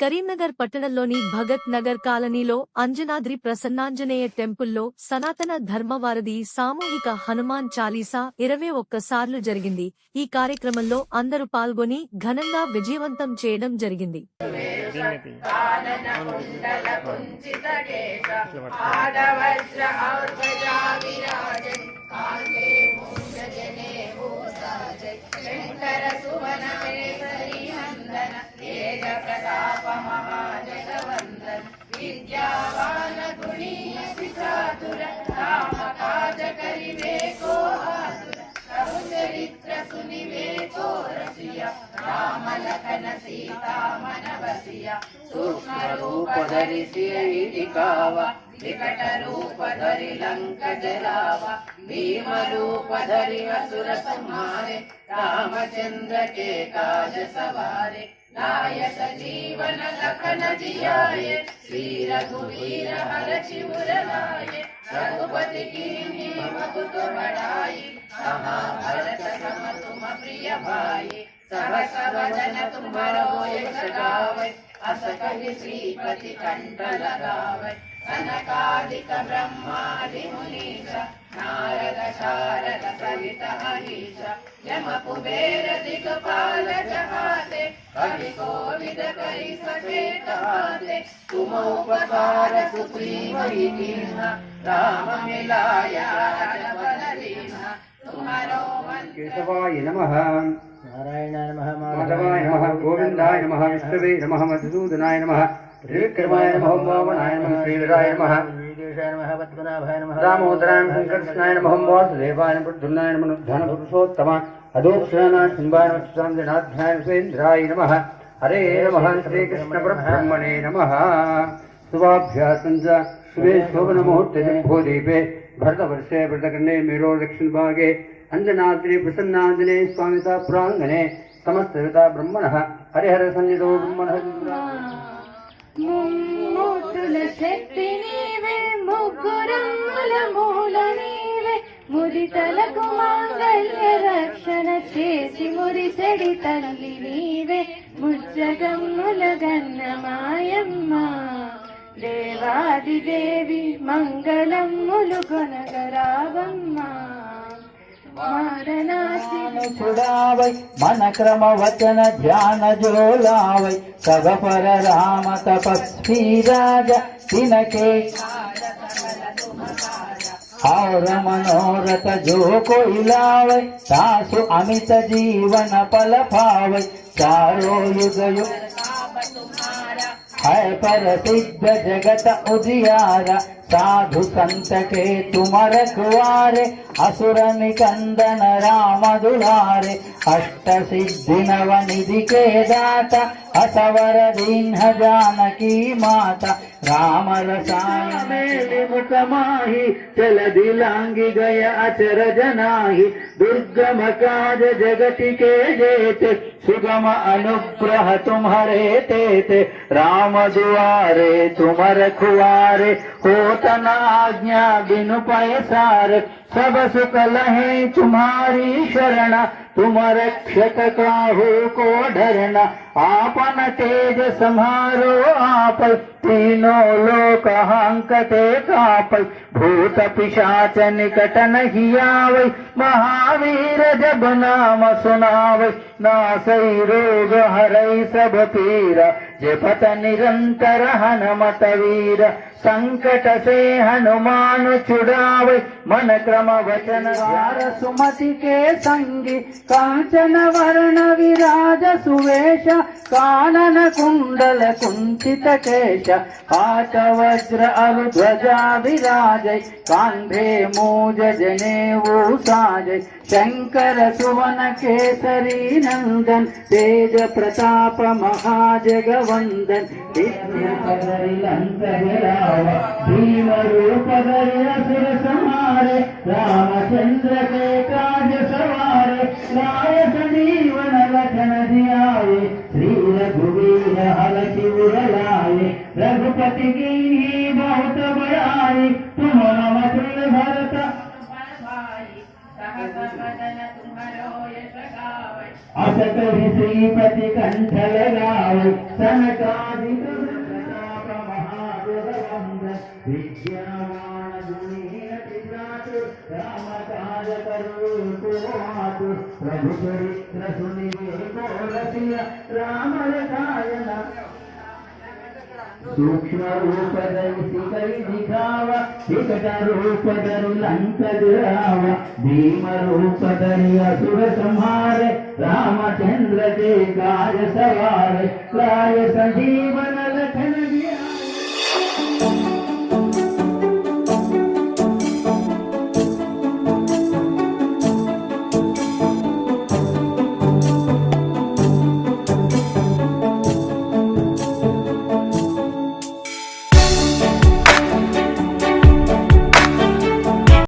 కరీంనగర్ పట్టణంలోని భగత్ నగర్ కాలనీలో అంజనాద్రి ప్రసన్నాంజనేయ టెంపుల్లో సనాతన ధర్మవారధి సామూహిక హనుమాన్ చాలీసా 21 సార్లు జరిగింది. ఈ కార్యక్రమంలో అందరూ పాల్గొని ఘనంగా విజయవంతం చేయడం జరిగింది. विद्यावान गुणीय चातुर राम काज करिवे को आतुर प्रभु चरित्र सुनिवे को रसिया राम लखन सीता मन बसिया सूक्ष्म रूप धरि सियहि दिखावा विकट रूप धरि लंक जलावा भीम रूप धरि असुर संहारे रामचंद्र के काज सवारे लाय सजीवन लखन जियाए श्री रघुवीर हरषि उर लाए रघुपति कीन्ही बहुत बड़ाई महाभारत सम तुम प्रिय भाई सहस वदन तुम्हारो यश गावै अस कहि श्रीपति कंठ लगावै सनकादिक ब्रह्मादि मुनीश नारद शारद सहित अहीश यम कुबेर दिक्पाल जहाते कवि कोविद कहि सकेत हाते तुम उपकार सुग्रीव कीन्हा राम मिलाया राजपद दीन्हा तुम्हारो केशवाय नमः नारायणाय नमः माधवाय नमः गोविंदाय नमः विष्णवे नमः मधुसूदनाय नमः त्रिविक्रमाय नमः वामनाय नमः श्रीधराय नमः नमः पद्मनाभाय नमः दामोदराय संकर्षणाय नमः वासुदेवाय नमः प्रद्युम्नाय नमः धनपुरुषोत्तमाय अदोक्षराणाय सिंहाय नमः चान्द्रनाथाय सुरेन्द्राय नमः हरे नमः श्रीकृष्ण परब्रह्मणे नमः शुभाभ्यासं च शुभे शोभनमुहूर्ते जम्बोदीपे भरतवर्षे व्रतकर्णे मेरो दक्षिण भागे अंजनाद्रि प्रसन्नांजनेय स्वामिता पुरांगणे समस्तविता ब्रह्मणः हरिहर सन्निधो ब्रह्मणः ముమ్ముతుల శక్తి నీవే ముగ్గురమ్ముల మూల నీవే మురితలకు మాంగళ్య రక్షణ చేసి మురిసెడి తల్లి నీవే ముజ్జగమ్ముల గన్నమాయమ్మ దేవాది దేవి మంగళమ్ములు కొనగరావమ్మ छुड़ावै मन क्रम वचन ध्यान जोलावै सब पर राम तपस्वी राजा तिनके और मनोरथ जो कोई लावै तासु अमित जीवन पल पावै चारो युग युग है पर सिद्ध जगत उजियारा साधु संत के तुम रखवारे असुर निकंदन राम दुलारे अष्ट सिद्धि नव निधि के दाता असवर दीन जानकी माता राम रसायन मुख माही चल दिलांगी गय अचर जनाही दुर्गम काज जगति के जेते सुगम अनुग्रह तुम्हारे तेते राम दुआरे तुम रखवारे होतन आज्ञा बिनु पैसार सब सुख लहे तुम्हारी शरण तुम रक्षक काहू को डरना आपन तेज सम्हारो आप तीनों लोक हंकते काप भूत पिशाच निकट नहीं आवै महावीर जब नाम सुनावै नासै रोग हरै सब पीरा जपत निरंतर हनुमत वीर संकट से हनुमान छुड़ावे मन क्रम वचन सुमति के संगी कांचन वर्ण विराज सुवेश कानन कुंडल कुंचित केश हाथ वज्र ध्वजा विराजय कांधे मूज जनेऊ साजय शंकर सुवन केसरी नंदन तेज प्रताप महाजगवंदन भीम रूप धरि असुर संहारे रामचंद्र के काज सवारे लाय संजीवन लखन जियाए श्री रघुवीर हरषि उर लाए रघुपति कीन्ही बहुत बड़ाई तुम मम प्रिय भरत अस कहि श्रीपति कंठ लगावै सनकादि विद्यावान गुणी अति चातुर राम काज करो को आतुर प्रभु चरित्र सुनिवे को रसिया राम रसायन सूक्ष्म रूप धरि कई दिखावा विकट रूप धरि लंक गिरावा भीम रूप धरि असुर संहारे रामचंद्र के काज सवारे लाय संजीवन लखन